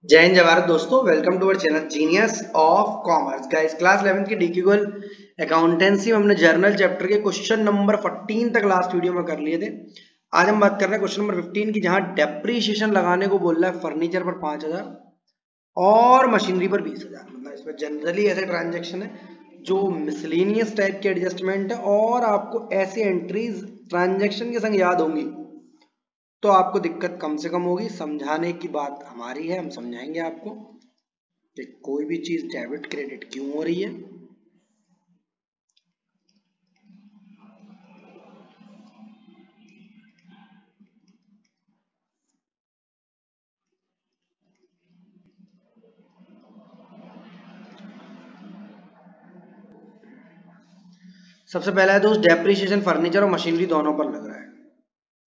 जय हिंद जय भारत दोस्तों, welcome to our channel genius of commerce. Guys class 11th की डीक्यूएल अकाउंटेंसी में हमने जर्नल चैप्टर के क्वेश्चन नंबर 14 तक लास्ट वीडियो में कर लिए थे। आज हम बात कर रहे हैं क्वेश्चन नंबर 15 की, जहां डेप्रीशिएशन लगाने को बोल रहा है फर्नीचर पर 5000 और मशीनरी पर 20000। मतलब इसमें जनरली ऐसे ट्रांजेक्शन है जो मिसलेनियस टाइप के एडजस्टमेंट है और आपको ऐसी एंट्रीज ट्रांजेक्शन के संग याद होंगी तो आपको दिक्कत कम से कम होगी। समझाने की बात हमारी है, हम समझाएंगे आपको कि कोई भी चीज डेबिट क्रेडिट क्यों हो रही है। सबसे पहला है दोस्त, डेप्रिसिएशन फर्नीचर और मशीनरी दोनों पर लग रहा है।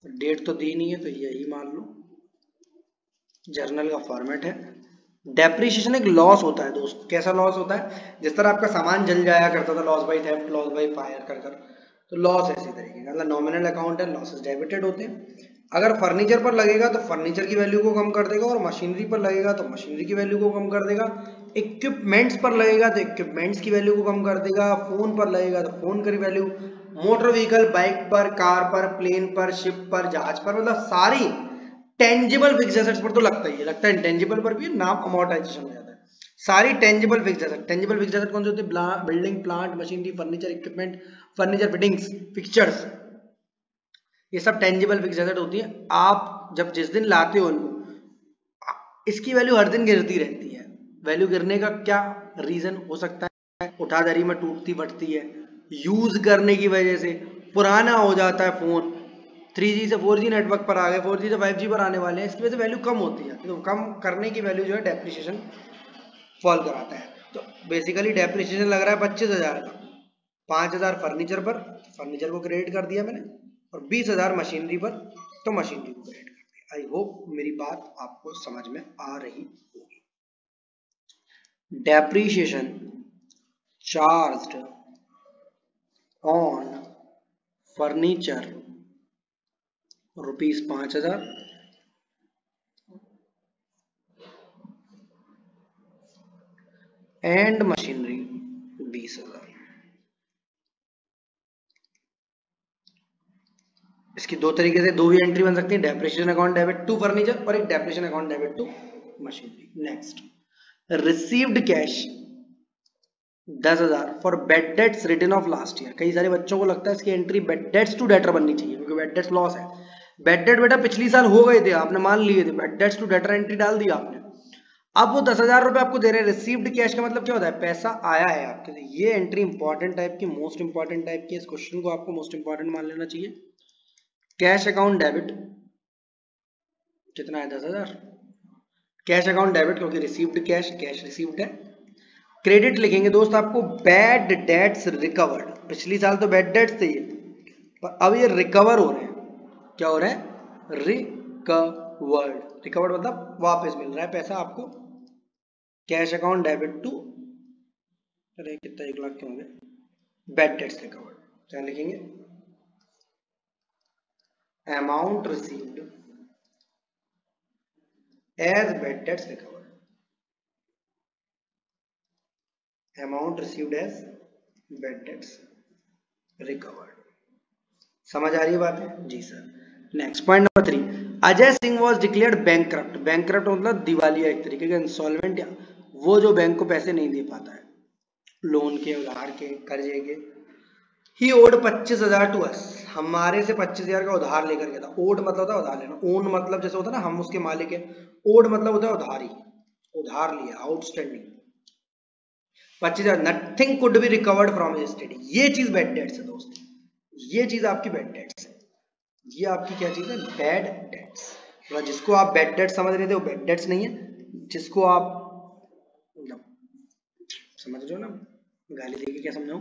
डेट तो दी नहीं है तो यही मान लो, जर्नल का फॉर्मेट है। डेप्रिसिएशन एक लॉस होता है दोस्त। कैसा लॉस होता है? जिस तरह आपका सामान जल जाया करता था, loss by theft, loss by fire कर तो लॉस ऐसी तरीके का, मतलब नॉमिनल अकाउंट है, लॉसेस डेबिटेड होते हैं। अगर फर्नीचर पर लगेगा तो फर्नीचर की वैल्यू को कम कर देगा, और मशीनरी पर लगेगा तो मशीनरी की वैल्यू को कम कर देगा। इक्विपमेंट्स पर लगेगा तो इक्विपमेंट्स की वैल्यू को कम कर देगा। फोन पर लगेगा तो फोन की वैल्यू, मोटर व्हीकल, बाइक पर, कार पर, प्लेन पर, शिप पर, जहाज पर, मतलब सारी टेंजिबल फिक्स एसेट्स पर तो लगता ही है। लगता है इंटेंजिबल पर भी, नाम अमोर्टाइजेशन हो जाता है। सारी tangible fixed asset, tangible fixed asset कौन से होते हैं? Building, plant, machinery, furniture, equipment, furniture fittings, fixtures, ये सब टेंजिबल फिक्स एसेट होती है। आप जब जिस दिन लाते हो उनको, इसकी वैल्यू हर दिन गिरती रहती है। वैल्यू गिरने का क्या रीजन हो सकता है? उठादरी में टूटती बढ़ती है, यूज करने की वजह से पुराना हो जाता है फोन, 3G से 4G नेटवर्क पर आ गए, 4G से 5G पर आने वाले हैं, इसकी वजह से वैल्यू कम होती है। तो कम करने की वैल्यू जो है डेप्रिसिएशन फॉल कराता है। तो बेसिकली डेप्रिसिएशन लग रहा है 25,000 का। 5,000 फर्नीचर पर, फर्नीचर को क्रेडिट कर दिया मैंने, और 20,000 मशीनरी पर, तो मशीनरी को क्रेडिट कर दिया। आई होप मेरी बात आपको समझ में आ रही होगी। Depreciation charged on furniture ₹5,000 and machinery 20,000। इसकी दो तरीके से दो भी एंट्री बन सकती है, depreciation account debit to furniture और एक depreciation account debit to machinery. Next, received cash 10,000 for bad debts return of last year. कई सारे बच्चों को लगता है इसकी entry bad debts to debtor बननी चाहिए, क्योंकि बेड डेट्स लॉस है। बेड डेट बेटा पिछली साल हो गए थे, आपने मान लिए थे, bad debts to debtor entry डाल दी आपने। अब वो 10,000 रुपए आपको दे रहे हैं। रिसीव्ड कैश का मतलब क्या होता है? पैसा आया है आपके लिए। ये एंट्री इंपॉर्टेंट टाइप की, मोस्ट इंपॉर्टेंट टाइप की, इस क्वेश्चन को आपको मोस्ट इंपॉर्टेंट मान लेना चाहिए। कैश अकाउंट डेबिट कितना है? 10,000। कैश अकाउंट डेबिट क्योंकि रिसीव्ड कैश, कैश रिसीव्ड है। क्रेडिट लिखेंगे दोस्त आपको बैड डेट्स रिकवर्ड। पिछली साल तो बैड डेट्स थे ये, पर अब ये रिकवर हो रहे हैं। क्या हो रहा है? रिकवर्ड। रिकवर्ड मतलब वापस मिल रहा है पैसा आपको। कैश अकाउंट डेबिट टू, अरे कितना, 1 लाख के होंगे, बैड डेट्स रिकवर्ड। क्या लिखेंगे? Amount received as bad debts recovered. Amount received as bad debts recovered. समझ आ रही है बात है जी sir. Next point number 3, Ajay Singh was declared bankrupt. Bankrupt मतलब दिवालिया, एक तरीके का इंसॉल्वेंट, या वो जो बैंक को पैसे नहीं दे पाता है, लोन के, उधार के, कर्जे के। ही ओड 25,000 टू अस। हमारे से 25,000 का उधार लेकर गया था। ओड मतलब होता है उधार लेना। ओन मतलब जैसे होता है ना हम उसके मालिक है। ओड मतलब होता है उधारी, उधार लिया, outstanding. 25,000, nothing could be recovered from his state. ये चीज बैड डेट्स है दोस्त, ये चीज आपकी बैड डेट्स है। ये आपकी क्या चीज है? Bad debts. मतलब जिसको आप बैड डेट्स समझ रहे थे वो बैड डेट्स नहीं है। जिसको आप मतलब समझ रहे हो ना, गाली देके क्या समझाऊं,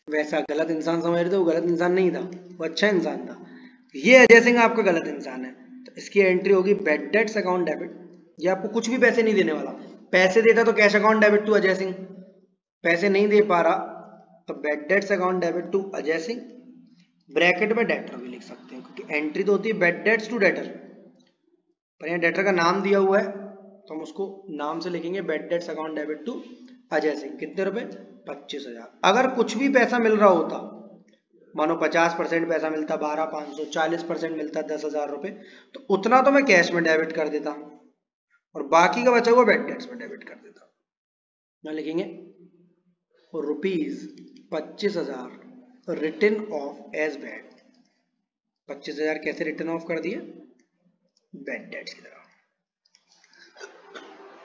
वैसा गलत इंसान समझ रहे थे, वो गलत इंसान नहीं था, वो अच्छा इंसान था। ये अजय सिंह आपका गलत इंसान है, तो इसकी एंट्री होगी बैड डेट्स अकाउंट डेबिट। ये आपको कुछ भी पैसे नहीं देने वाला। पैसे देता तो cash account debit to Ajay Singh, पैसे नहीं दे पा रहा तो bad debts account debit to Ajay Singh. Bracket में डेटर भी लिख सकते हैं, क्योंकि एंट्री तो होती है बैड डेट्स टू डेटर, पर यहाँ डेटर का नाम दिया हुआ है तो हम उसको नाम से लिखेंगे bad debts account debit to Ajay Singh. कितने रुपए? 25,000। अगर कुछ भी पैसा मिल रहा होता, मानो 50% पैसा मिलता 12,500, 40% मिलता 10,000 रुपए, तो उतना तो मैं कैश में डेबिट कर देता और बाकी का बचा हुआ बैड डेट्स में डेबिट कर देता। यहाँ लिखेंगे ₹25,000 रिटर्न ऑफ एज बैड। 25,000 कैसे रिटर्न ऑफ कर दिए? बैड डेट्स की तरह।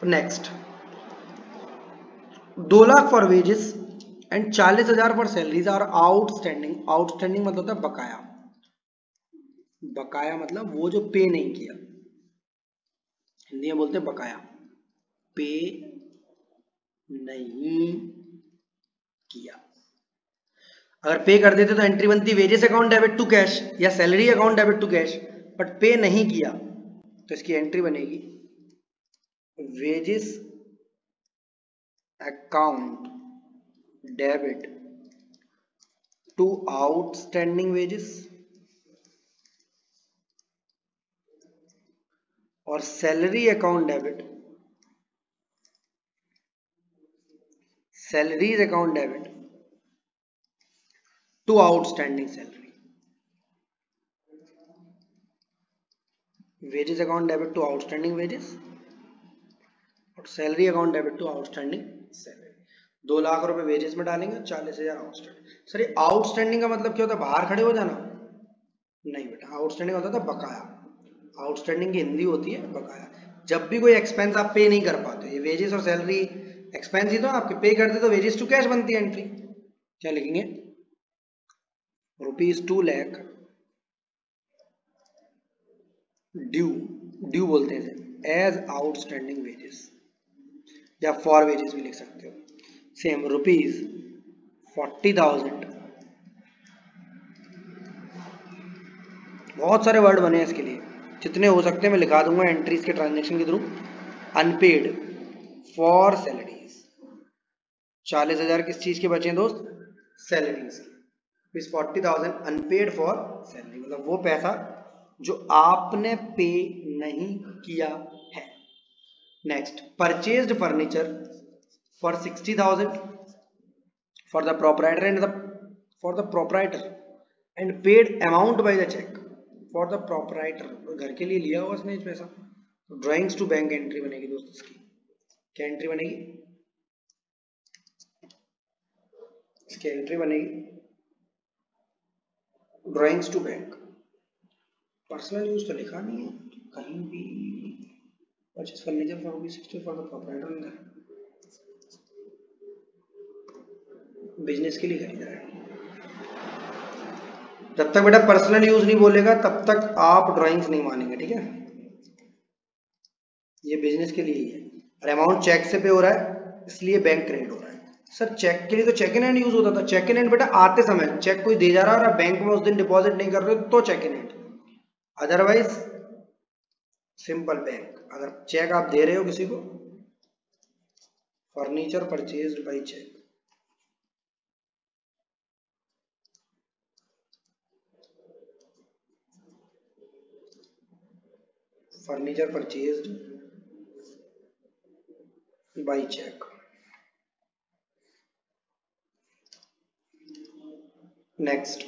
Next, 2 lakh for wages and 40,000 for salaries are outstanding. Outstanding मतलब होता है बकाया। बकाया मतलब वो जो पे नहीं किया, हिंदी में बोलते हैं बकाया, पे नहीं किया। अगर पे कर देते तो एंट्री बनती wages account debit to cash या salary account debit to cash, but pay नहीं किया तो इसकी एंट्री बनेगी wages account debit to outstanding wages और salary account debit, salaries account debit to outstanding salary. Wages account debit to outstanding wages और salary account debit to outstanding salary. 2 lakh रुपए wages में डालेंगे, 40,000 आउटस्टैंडिंग। सर ये outstanding का मतलब क्या होता है? बाहर खड़े हो जाना? नहीं बेटा, आउटस्टैंडिंग होता था बकाया। आउटस्टैंडिंग की हिंदी होती है बकाया। जब भी कोई एक्सपेंस आप पे नहीं कर पाते, ये वेजेस और सैलरी एक्सपेंस ही तो आपके, पे करते तो वेजेस टू कैश बनती है एंट्री। क्या लिखेंगे? ₹2 लाख ड्यू, ड्यू बोलते हैं एज आउटस्टैंडिंग वेजेस, या फॉर वेजेस भी लिख सकते हो। सेम ₹40,000। बहुत सारे वर्ड बने हैं इसके लिए, जितने हो सकते हैं मैं लिखा दूंगा एंट्रीज के ट्रांजेक्शन के थ्रू। अनपेड फॉर सैलरीज, 40,000 किस चीज के बचे हैं दोस्त? सैलरीज के। 40,000 अनपेड फॉर सैलरी, मतलब वो पैसा जो आपने पे नहीं किया है। Next, purchased furniture for 60,000 for the proprietor and paid amount by the cheque for the proprietor. घर के लिए लिया हुआ उसने पैसा, तो ड्राइंग्स टू बैंक एंट्री बनेगी दोस्त इसकी। क्या एंट्री बनेगी? इसकी एंट्री बनेगी drawings to bank. Personal use तो लिखा नहीं है कहीं भी। Purchase furniture for ₹60 for the proprietor, business के लिए खरीदा है। जब तक बेटा पर्सनल यूज नहीं बोलेगा तब तक आप ड्राइंग्स नहीं मानेंगे, ठीक है? ये बिजनेस के लिए ही है। और अमाउंट चेक से पे हो रहा है इसलिए बैंक क्रेडिट हो रहा है। सर चेक के लिए तो चेक इन हैंड यूज होता था। चेक इन हैंड बेटा आते समय चेक कोई दे जा रहा है और आप बैंक में उस दिन डिपॉजिट नहीं कर रहे हो तो cheque in hand, otherwise simple bank. अगर चेक आप दे रहे हो किसी को, furniture purchased by cheque, furniture purchased by cheque. Next,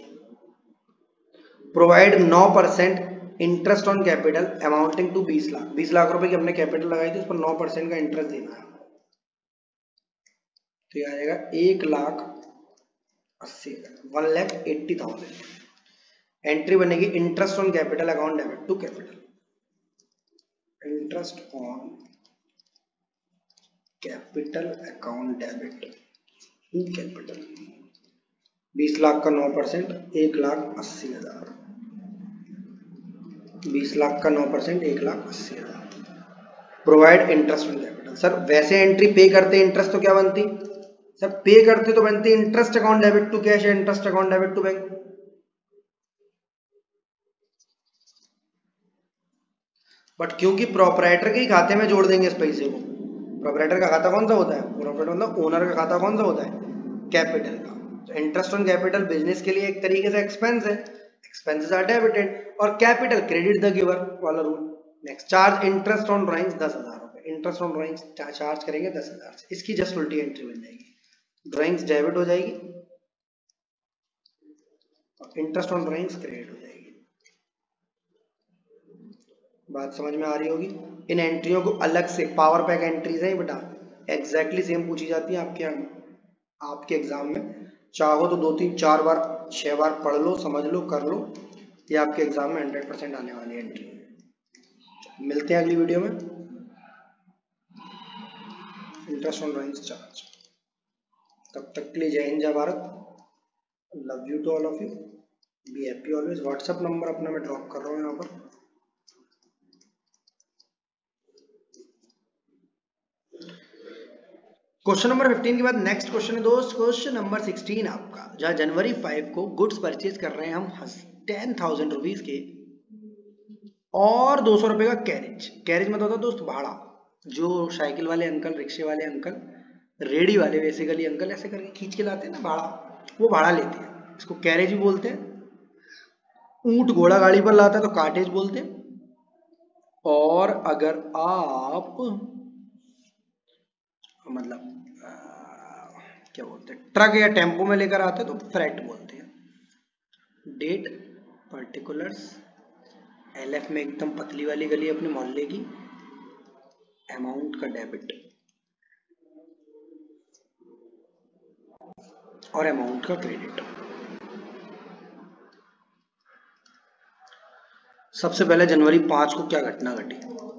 provide 9% interest on capital amounting to 20 lakh. 20 lakh रुपए की हमने कैपिटल लगाई थी, उस पर 9% का इंटरेस्ट देना है। तो ये आएगा 1,80,000, 1,80,000। एंट्री बनेगी interest on capital account debit to capital, interest on capital account debit to capital. 20 lakh का 9%, 1,80,000। 20 लाख का 9%, 1,80,000। Provide interest on capital. Sir वैसे एंट्री पे करते इंटरेस्ट तो क्या बनती? सर पे करते तो बनती interest account debit to cash या interest account debit to bank. But क्योंकि प्रोपराइटर के ही खाते में जोड़ देंगे इस पैसे को। प्रोपराइटर का खाता कौन सा होता है? प्रोपराइटर मतलब ओनर का खाता कौन सा होता है? कैपिटल का। तो इंटरेस्ट ऑन कैपिटल बिजनेस के लिए एक तरीके से एक्सपेंस है, एक्सपेंसेस आर डेबिटेड, और कैपिटल क्रेडिट द गिवर वाला rule. Next, charge interest on drawings 10,000 रुपए। इंटरेस्ट ऑन ड्राइंग्स चार्ज करेंगे 10,000 से, इसकी जस्ट उल्टी एंट्री बन जाएगी, ड्राइंग्स डेबिट हो जाएगी और इंटरेस्ट ऑन ड्राइंग्स क्रेडिट हो जाएगी। बात समझ में आ रही होगी। इन एंट्रियों को अलग से पावर पैक एंट्रीज हैं बेटा, एग्जैक्टली सेम पूछी जाती है आपके एग्जाम में। चाहो तो 2 3 4 बार 6 बार पढ़ लो, समझ लो, कर लो, ये आपके एग्जाम में 100% आने वाली एंट्री। मिलते हैं अगली वीडियो में। Interest on drawings charge. तब तक के लिए जय हिंद जय Bharat, love you to all of you, be happy always. WhatsApp number अपना मैं ड्रॉप कर रहा हूँ यहाँ पर। क्वेश्चन नंबर 15 के बाद नेक्स्ट क्वेश्चन है दोस्त, क्वेश्चन नंबर 16 आपका, जहां जनवरी 5 को गुड्स परचेज कर रहे हैं हम 10,000 रुपीज के और 200 रुपए का कैरेज। कैरेज मतलब होता है दोस्त भाड़ा, जो साइकिल वाले अंकल, रिक्शे वाले अंकल, रेडी वाले बेसिकली अंकल ऐसे करके खींच के लाते हैं ना भाड़ा, वो भाड़ा लेते हैं, इसको कैरेज भी बोलते हैं। ऊंट घोड़ा गाड़ी पर लाता है तो कार्टेज बोलते हैं। और अगर आप मतलब क्या बोलते हैं, ट्रक या टेम्पो में लेकर आते हैं तो फ्रेट बोलते हैं। डेट पर्टिकुलर्स, एलएफ में एकदम पतली वाली गली अपने मोहल्ले की, अमाउंट का डेबिट और अमाउंट का क्रेडिट। सबसे पहले जनवरी 5 को क्या घटना घटी,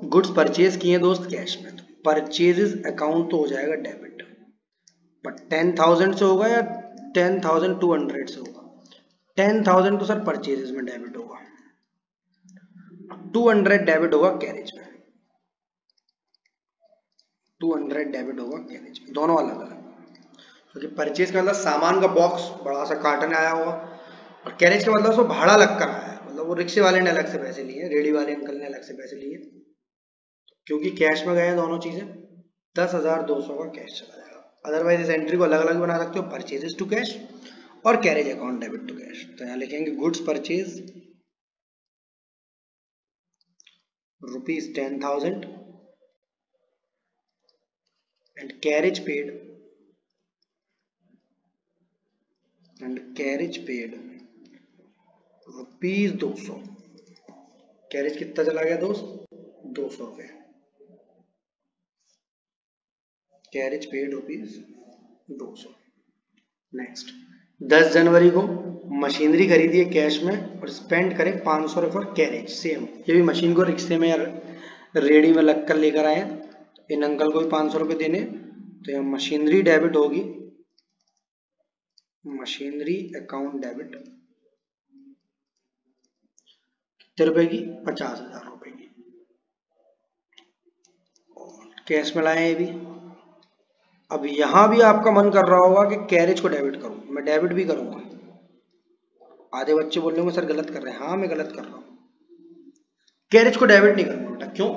गुड्स परचेज किए दोस्त कैश में, तो परचेजेस अकाउंट तो हो जाएगा डेबिट, बट 10,000 से होगा या 10,200 से होगा। 10,000 तो सर परचेजेस में डेबिट होगा, 200 डेबिट होगा कैरेज में, 200 डेबिट होगा कैरेज में, दोनों अलग अलग, क्योंकि परचेज का मतलब सामान का बॉक्स बड़ा सा कार्टन आया होगा, और कैरेज का मतलब उसको भाड़ा लगकर आया है, मतलब वो रिक्शे वाले ने अलग से पैसे लिए, रेडी वाले अंकल ने अलग से पैसे लिए, क्योंकि कैश में गए दोनों चीजें। 10,200 का कैश चला जाएगा। अदरवाइज इस एंट्री को अलग अलग बना सकते हो, परचेजेस टू कैश और carriage account debit to cash. तो यहाँ लिखेंगे goods purchase ₹10,000 and carriage paid ₹200। Carriage कितना चला गया दोस्त, 200 रुपए, कैरेज पेड ₹200। नेक्स्ट 10 जनवरी को मशीनरी खरीदी है कैश में और स्पेंड करें 500 रुपये फॉर कैरेज। सेम ये भी मशीन को रिक्शे में या रेडी में लग कर लेकर आए, इन अंकल को भी 500 रुपये देने, तो यहाँ मशीनरी डेबिट होगी, मशीनरी अकाउंट डेबिट कितने रुपए की, 50,000 रुपए की। कैश में लाए ये भी। अब यहां भी आपका मन कर रहा होगा कि कैरेज को डेबिट करूं, मैं डेबिट भी करूंगा। आधे बच्चे बोल रहे होंगे सर गलत कर रहे हैं, हाँ मैं गलत कर रहा हूं, कैरेज को डेबिट नहीं करूंगा बेटा। क्यों,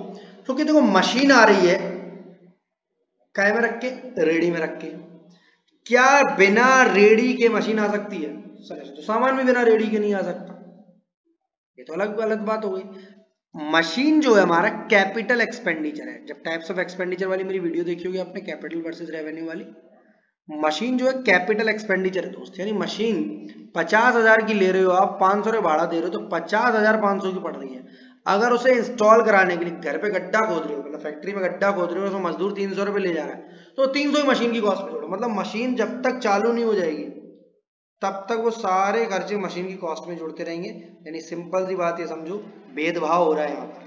क्योंकि देखो मशीन आ रही है काय में रख के, रेडी में रख के। क्या बिना रेडी के मशीन आ सकती है, सर ऐसे तो सामान भी बिना रेडी के नहीं आ सकता, ये तो अलग गलत बात हो गई। मशीन जो है हमारा कैपिटल एक्सपेंडिचर है। जब टाइप्स ऑफ एक्सपेंडिचर वाली मेरी वीडियो देखी होगी आपने, कैपिटल वर्सेस रेवेन्यू वाली, मशीन जो है कैपिटल एक्सपेंडिचर है दोस्त। यानी मशीन 50,000 की ले रहे हो आप, 500 रुपये भाड़ा दे रहे हो, तो 50,500 की पड़ रही है। अगर उसे इंस्टॉल कराने के लिए घर पे गड्ढा खोद रहे हो, मतलब फैक्ट्री में गड्ढा खोद रहे हो, उसमें मजदूर 300 रुपये ले जा रहा है, तो 300 मशीन की कॉस्ट में जोड़ो। मतलब मशीन जब तक चालू नहीं हो जाएगी तब तक वो सारे खर्चे मशीन की कॉस्ट में जुड़ते रहेंगे। यानी सिंपल सी बात ये समझो, भेदभाव हो रहा है यहाँ पर।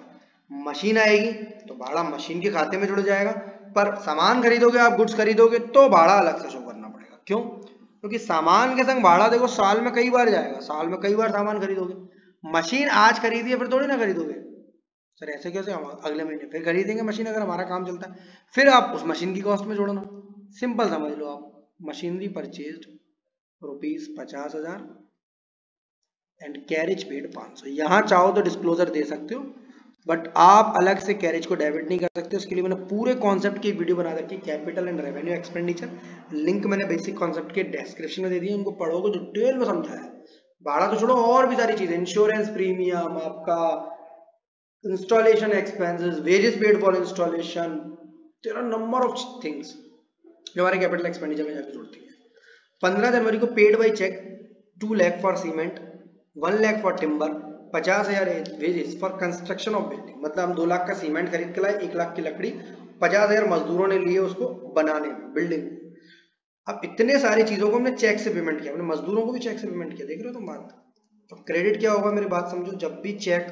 मशीन आएगी तो भाड़ा मशीन के खाते में जुड़ जाएगा, पर सामान खरीदोगे आप, गुड्स खरीदोगे तो भाड़ा अलग से शो करना पड़ेगा। क्यों, क्योंकि सामान के संग भाड़ा देखो साल में कई बार जाएगा, साल में कई बार सामान खरीदोगे। मशीन आज खरीदी है फिर थोड़ी ना खरीदोगे, सर ऐसे कैसे, हम अगले महीने फिर खरीदेंगे मशीन अगर हमारा काम चलता है, फिर आप उस मशीन की कॉस्ट में जोड़ना। सिंपल समझ लो आप, machinery purchased ₹50,000 and carriage paid 500। यहां चाहो तो डिस्क्लोजर दे सकते हो, बट आप अलग से कैरेज को डेबिट नहीं कर सकते। उसके लिए मैंने पूरे कॉन्सेप्ट की वीडियो बना रखी है, capital and revenue expenditure. Link मैंने बेसिक कॉन्सेप्ट के डिस्क्रिप्शन में दे दिया, उनको पढ़ोगे तो डिटेल में समझाया। भाड़ा तो छोड़ो, और भी सारी चीजें, इंश्योरेंस प्रीमियम, आपका installation expenses, wages paid for installation, there are number of things जो हमारे कैपिटल एक्सपेंडिचर में जाकर जुड़ती है। 15 जनवरी को paid by cheque 2 lakh for cement, 1 lakh for timber, 50,000 wages for construction of building. मतलब हम 2 लाख का सीमेंट खरीद के लाए, 1 लाख की लकड़ी, 50,000 मजदूरों ने लिए उसको बनाने में बिल्डिंग। अब इतने सारी चीजों को हमने चेक से पेमेंट किया, हमने मजदूरों को भी चेक से पेमेंट किया। देख रहे हो तुम बात। तो क्रेडिट क्या होगा, मेरी बात समझो, जब भी चेक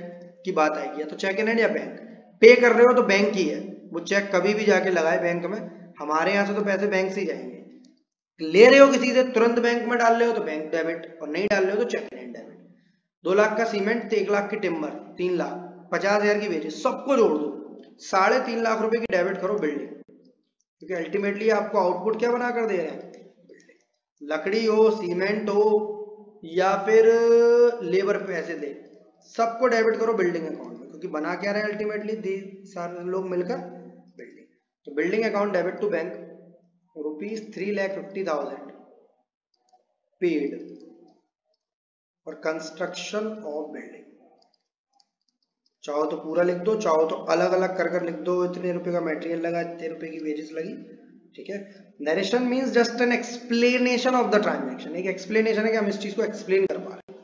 की बात आएगी या तो चेक इन हैंड या बैंक। पे कर रहे हो तो बैंक ही है, वो चेक कभी भी जाके लगाए बैंक में, हमारे यहाँ से तो पैसे बैंक से ही जाएंगे। ले रहे हो किसी से, तुरंत बैंक में डाल रहे हो तो बैंक डेबिट, और नहीं डाल रहे हो तो cheque in hand debit. 2 lakh का सीमेंट, 1 लाख की टिम्बर, 3 लाख, 50,000 की वेजेस, सबको जोड़ दो, 3.5 लाख रुपए की डेबिट करो बिल्डिंग। क्योंकि अल्टीमेटली आपको आउटपुट क्या बना कर दे रहे हैं, लकड़ी हो, सीमेंट हो, या फिर लेबर पैसे दे, सबको डेबिट करो बिल्डिंग अकाउंट में। क्योंकि बना क्या रहे हैं अल्टीमेटली सारे लोग मिलकर बिल्डिंग। तो building account debit to bank ₹3,50,000 paid for construction of building. चाहो तो पूरा लिख दो, चाहो तो अलग अलग कर कर लिख दो, इतने रुपए का मटेरियल लगा, इतने रुपए की वेजेस लगी, ठीक है। Narration means just an explanation of the transaction, एक एक्सप्लेनेशन है कि हम इस चीज को एक्सप्लेन कर पा रहे हैं।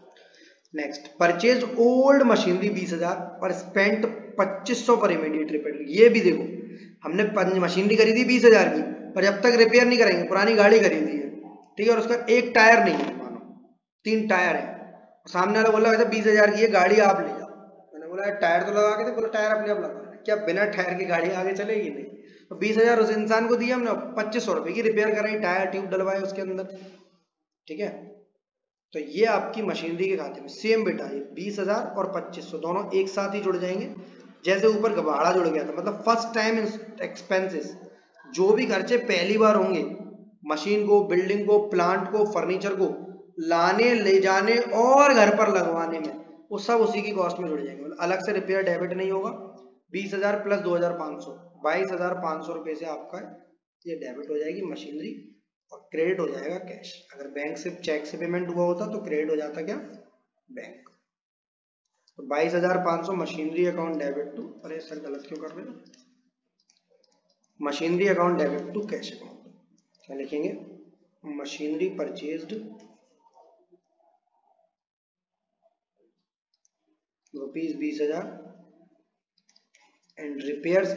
नेक्स्ट, परचेज ओल्ड मशीनरी 20,000 और स्पेंट 2,500 पर इमीडिएट रिपेयर। ये भी देखो, हमने मशीनरी खरीदी 20,000 की, पर जब तक रिपेयर नहीं करेंगे, पुरानी गाड़ी खरीदी है, ठीक है, और उसका एक टायर नहीं है, मानो 3 टायर है, सामने वाला बोला वैसे 20,000 की है गाड़ी, आप ले जाओ। मैंने बोला टायर तो लगा के थे, बोला टायर अपने आप लगा, क्या बिना टायर की गाड़ी आगे चलेगी? नहीं। तो 20,000 उस इंसान को दिया हमने, 2,500 रुपए की रिपेयर कराई, टायर ट्यूब डलवाए उसके अंदर, ठीक है। तो ये आपकी मशीनरी के खाते में सेम बेटा, ये 20,000 और 2,500 दोनों एक साथ ही जुड़ जाएंगे, जैसे ऊपर भाड़ा जुड़ गया था। मतलब फर्स्ट टाइम एक्सपेंसेस, जो भी खर्चे पहली बार होंगे, मशीन को, बिल्डिंग को, प्लांट को, फर्नीचर को लाने, ले जाने और घर पर लगवाने में, वो सब उसी की कॉस्ट में जुड़ जाएंगे। मतलब अलग से रिपेयर डेबिट नहीं होगा। 20,000 प्लस 2,500, 22,500 रुपए से आपका ये डेबिट हो जाएगी मशीनरी, और क्रेडिट हो जाएगा कैश। अगर बैंक से चेक से पेमेंट हुआ होता तो क्रेडिट हो जाता क्या, बैंक। तो 22,500 मशीनरी अकाउंट डेबिट टू, अरे सर गलत क्यों कर रहे हो, machinery account debit to cash account. क्या लिखेंगे, machinery purchased ₹20,000 and repairs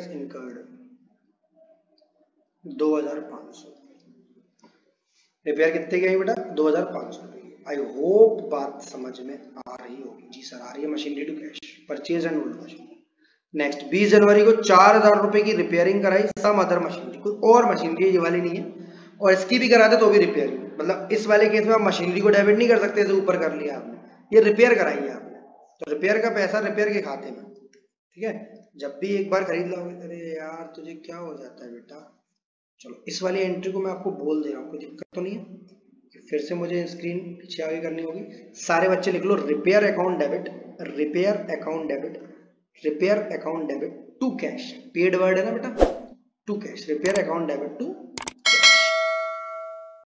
incurred 2,500। Repair कितने की आई बेटा, 2,500 रुपए की। आई होप बात समझ में आ रही होगी। जी सर आ रही है। Machinery to cash, purchase and old machine. Next, 20 जनवरी को 4,000 रुपए की रिपेयरिंग कराई सम अदर मशीनरी, कोई और मशीनरी ये वाली नहीं है, और इसकी भी कराते तो भी रिपेयरिंग। मतलब इस वाले केस में आप मशीनरी को डेबिट नहीं कर सकते, जैसे ऊपर कर लिया आपने, ये रिपेयर कराई है आपने, तो रिपेयर का पैसा रिपेयर के खाते में, ठीक है। जब भी एक बार खरीद लोगे, अरे यार तुझे क्या हो जाता है बेटा। चलो इस वाली एंट्री को मैं आपको बोल दे रहा हूँ, कोई दिक्कत तो नहीं है। फिर से मुझे स्क्रीन पीछे आगे करनी होगी। सारे बच्चे लिख लो, repair account debit, repair account debit, repair account debit to cash. Paid word है ना बेटा, to cash, repair account debit to